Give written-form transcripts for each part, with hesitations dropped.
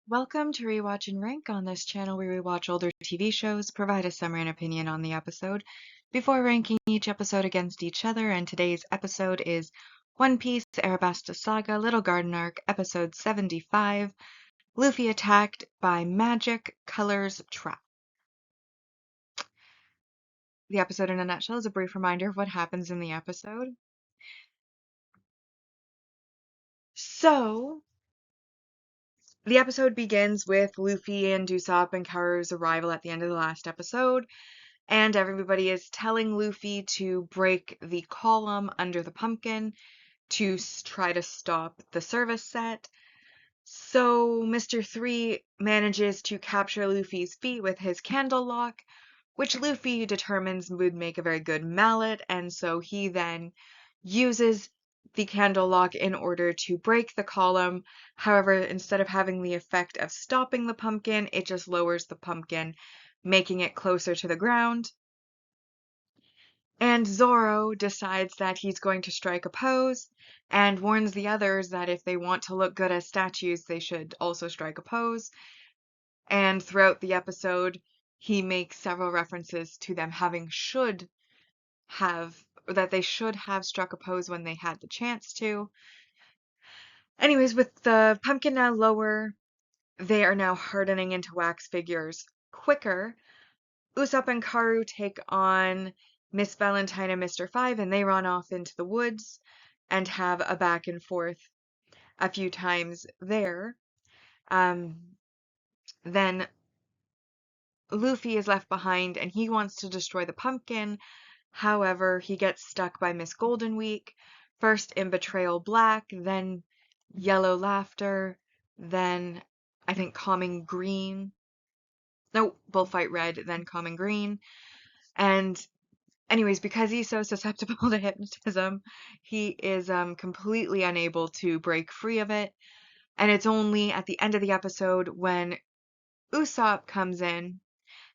Welcome to Rewatch and Rank. On this channel, we rewatch older TV shows, provide a summary and opinion on the episode before ranking each episode against each other. And today's episode is One Piece Arabasta Saga Little Garden Arc, episode 75, Luffy attacked by Magic Colors Trap. The episode in a nutshell is a brief reminder of what happens in the episode. So, the episode begins with Luffy and Usopp and Karu's arrival at the end of the last episode. And everybody is telling Luffy to break the column under the pumpkin to try to stop the service set. So Mr. 3 manages to capture Luffy's feet with his candle lock, which Luffy determines would make a very good mallet, and so he then uses the candle lock in order to break the column. However, instead of having the effect of stopping the pumpkin, it just lowers the pumpkin, making it closer to the ground. And Zoro decides that he's going to strike a pose and warns the others that if they want to look good as statues, they should also strike a pose. And throughout the episode, he makes several references to them that they should have struck a pose when they had the chance to. Anyways, with the pumpkin now lower, they are now hardening into wax figures quicker. Usopp and Karu take on Miss Valentine and Mr. 5, and they run off into the woods and have a back and forth a few times there. Then Luffy is left behind and he wants to destroy the pumpkin. However, he gets stuck by Miss Golden Week, first in Betrayal Black, then Yellow Laughter, then I think Calming Green. No, Bullfight Red, then Calming Green. And anyways, because he's so susceptible to hypnotism, he is completely unable to break free of it. And it's only at the end of the episode when Usopp comes in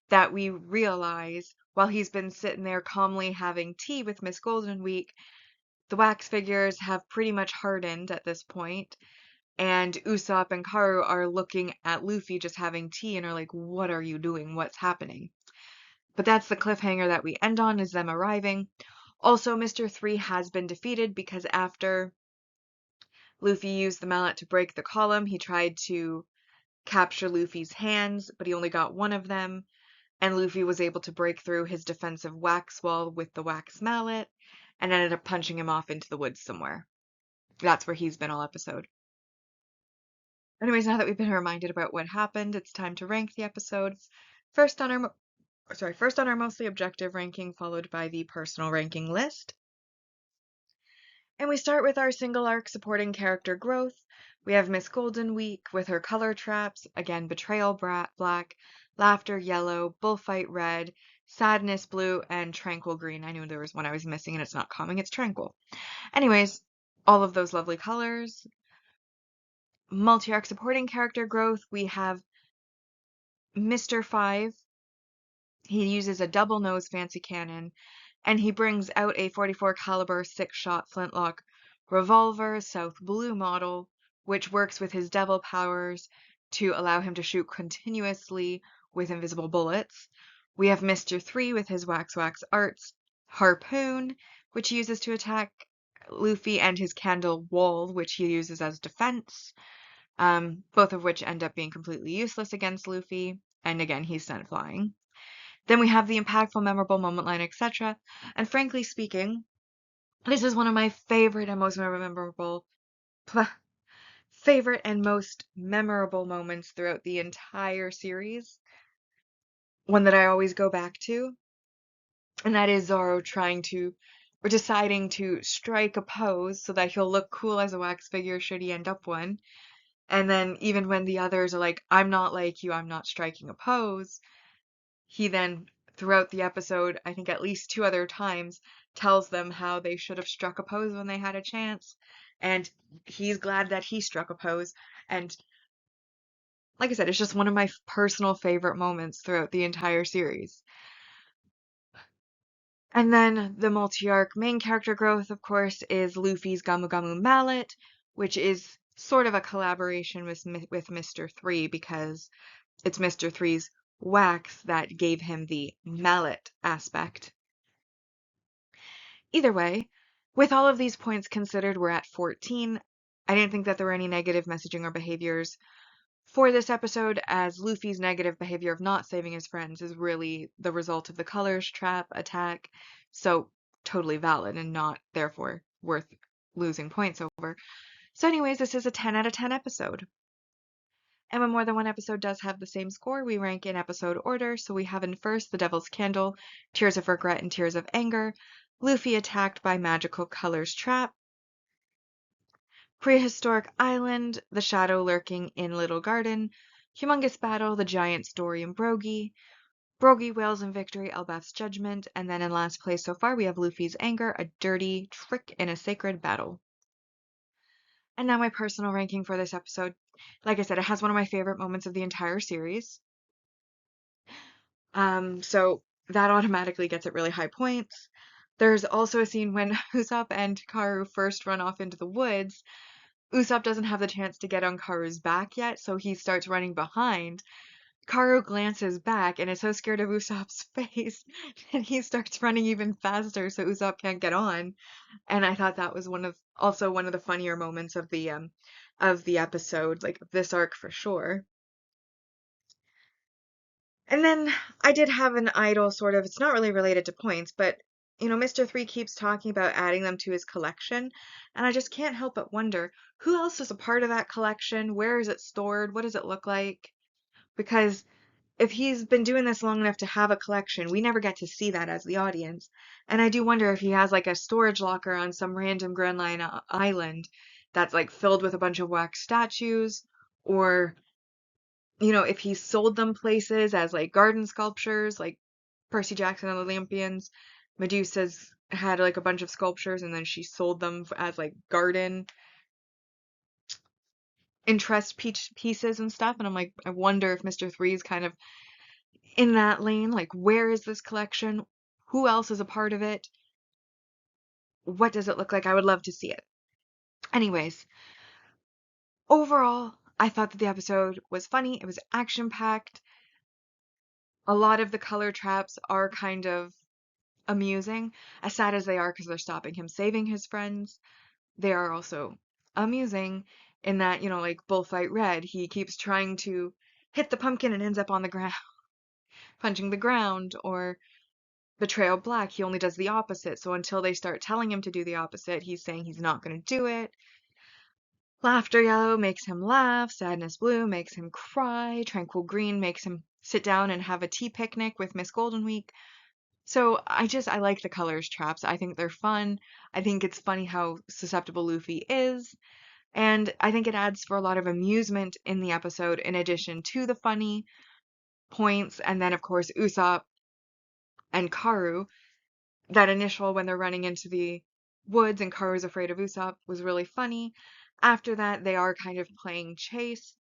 that we realize, while he's been sitting there calmly having tea with Miss Golden Week, the wax figures have pretty much hardened at this point, and Usopp and Karu are looking at Luffy just having tea and are like, "What are you doing? What's happening?" But that's the cliffhanger that we end on, is them arriving. Also, Mr. 3 has been defeated because after Luffy used the mallet to break the column, he tried to capture Luffy's hands, but he only got one of them, and Luffy was able to break through his defensive wax wall with the wax mallet and ended up punching him off into the woods somewhere. That's where he's been all episode. Anyways, now that we've been reminded about what happened, it's time to rank the episode. First on our mostly objective ranking, followed by the personal ranking list. And we start with our single arc supporting character growth. We have Miss Golden Week with her color traps, again, Betrayal Black, Laughter Yellow, Bullfight Red, Sadness Blue, and Tranquil Green. I knew there was one I was missing, and it's not Calming, it's Tranquil. Anyways, all of those lovely colors. Multi-arc supporting character growth, we have Mr. 5. He uses a double nose fancy cannon, and he brings out a 44 caliber 6-shot flintlock revolver, South Blue model, which works with his devil powers to allow him to shoot continuously with invisible bullets. We have Mr. 3 with his wax arts, Harpoon, which he uses to attack Luffy, and his candle wall, which he uses as defense, both of which end up being completely useless against Luffy, and again, he's sent flying. Then we have the impactful, memorable moment line, etc. And frankly speaking, this is one of my favorite and most memorable moments throughout the entire series. One that I always go back to, and that is Zoro deciding to strike a pose so that he'll look cool as a wax figure should he end up one. And then even when the others are like, "I'm not like you, I'm not striking a pose," he then, throughout the episode, I think at least 2 other times, tells them how they should have struck a pose when they had a chance. And he's glad that he struck a pose. And like I said, it's just one of my personal favorite moments throughout the entire series. And then the multi-arc main character growth, of course, is Luffy's Gamu Gamu Mallet, which is sort of a collaboration with Mr. 3 because it's Mr. Three's wax that gave him the mallet aspect. Either way, with all of these points considered, we're at 14. I didn't think that there were any negative messaging or behaviors for this episode, as Luffy's negative behavior of not saving his friends is really the result of the colors trap attack, so totally valid and not therefore worth losing points over. So anyways, this is a 10 out of 10 episode. And when more than one episode does have the same score, we rank in episode order. So we have in first The Devil's Candle, Tears of Regret and Tears of Anger, Luffy attacked by magical colors trap, Prehistoric Island, The Shadow Lurking in Little Garden, Humongous Battle, The Giant Story and Brogy, Brogy Wails in Victory, Elbaf's Judgment, and then in last place so far we have Luffy's Anger, A Dirty Trick in a Sacred Battle. And now my personal ranking for this episode. Like I said, it has one of my favorite moments of the entire series. So that automatically gets it really high points. There's also a scene when Usopp and Karu first run off into the woods. Usopp doesn't have the chance to get on Karu's back yet, so he starts running behind. Karu glances back and is so scared of Usopp's face that he starts running even faster so Usopp can't get on. And I thought that was also one of the funnier moments of the episode, like this arc for sure. And then I did have an idol sort of, it's not really related to points, but Mr. 3 keeps talking about adding them to his collection, and I just can't help but wonder who else is a part of that collection? Where is it stored? What does it look like? Because if he's been doing this long enough to have a collection, we never get to see that as the audience. And I do wonder if he has like a storage locker on some random Grand Line island that's like filled with a bunch of wax statues, or if he sold them places as like garden sculptures, like Percy Jackson and the Olympians. Medusa's had like a bunch of sculptures and then she sold them as like garden interest pieces and stuff. And I'm like, I wonder if Mr. 3 is kind of in that lane. Like, where is this collection? Who else is a part of it? What does it look like? I would love to see it. Anyways, overall, I thought that the episode was funny. It was action-packed. A lot of the color traps are kind of amusing, as sad as they are because they're stopping him saving his friends. They are also amusing in that, like Bullfight Red, he keeps trying to hit the pumpkin and ends up on the ground, punching the ground, or Betrayal Black, he only does the opposite. So until they start telling him to do the opposite, he's saying he's not going to do it. Laughter Yellow makes him laugh. Sadness Blue makes him cry. Tranquil Green makes him sit down and have a tea picnic with Miss Golden Week. So I like the colors traps. I think they're fun. I think it's funny how susceptible Luffy is. And I think it adds for a lot of amusement in the episode in addition to the funny points. And then, of course, Usopp and Karu, that initial when they're running into the woods and Karu's afraid of Usopp was really funny. After that, they are kind of playing chase.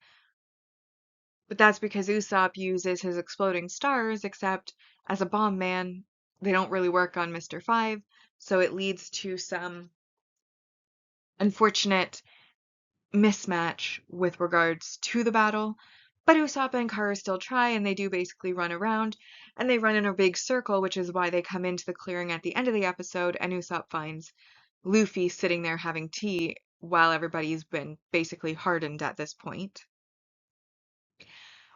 But that's because Usopp uses his exploding stars, except as a bomb man, they don't really work on Mr. 5. So it leads to some unfortunate mismatch with regards to the battle. But Usopp and Karu still try, and they do basically run around, and they run in a big circle, which is why they come into the clearing at the end of the episode, and Usopp finds Luffy sitting there having tea while everybody's been basically hardened at this point.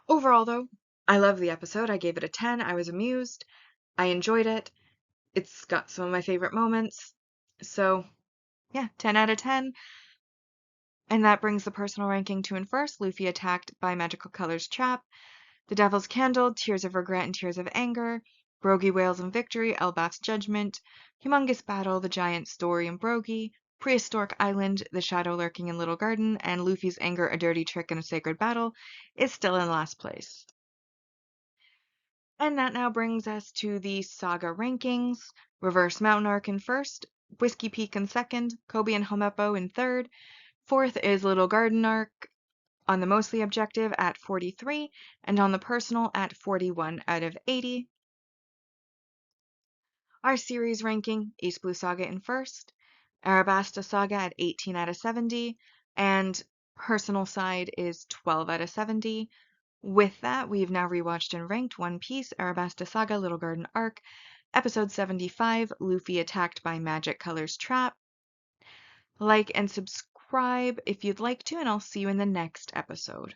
Overall, though, I love the episode. I gave it a 10. I was amused. I enjoyed it. It's got some of my favorite moments. So, yeah, 10 out of 10. And that brings the personal ranking to in first, Luffy attacked by magical colors trap, The Devil's Candle, Tears of Regret and Tears of Anger, Brogy Wails in Victory, Elbaf's Judgment, Humongous Battle, The Giant Story and Brogy, Prehistoric Island, The Shadow Lurking in Little Garden, and Luffy's Anger, A Dirty Trick in a Sacred Battle is still in last place. And that now brings us to the saga rankings. Reverse Mountain Arc in first, Whiskey Peak in second, Kobe and Helmeppo in third. Fourth is Little Garden Arc on the mostly objective at 43, and on the personal at 41 out of 80. Our series ranking, East Blue Saga in first, Arabasta Saga at 18 out of 70, and personal side is 12 out of 70. With that, we've now rewatched and ranked One Piece, Arabasta Saga, Little Garden Arc, Episode 75, Luffy attacked by Magic Colors Trap. Like and subscribe if you'd like to, and I'll see you in the next episode.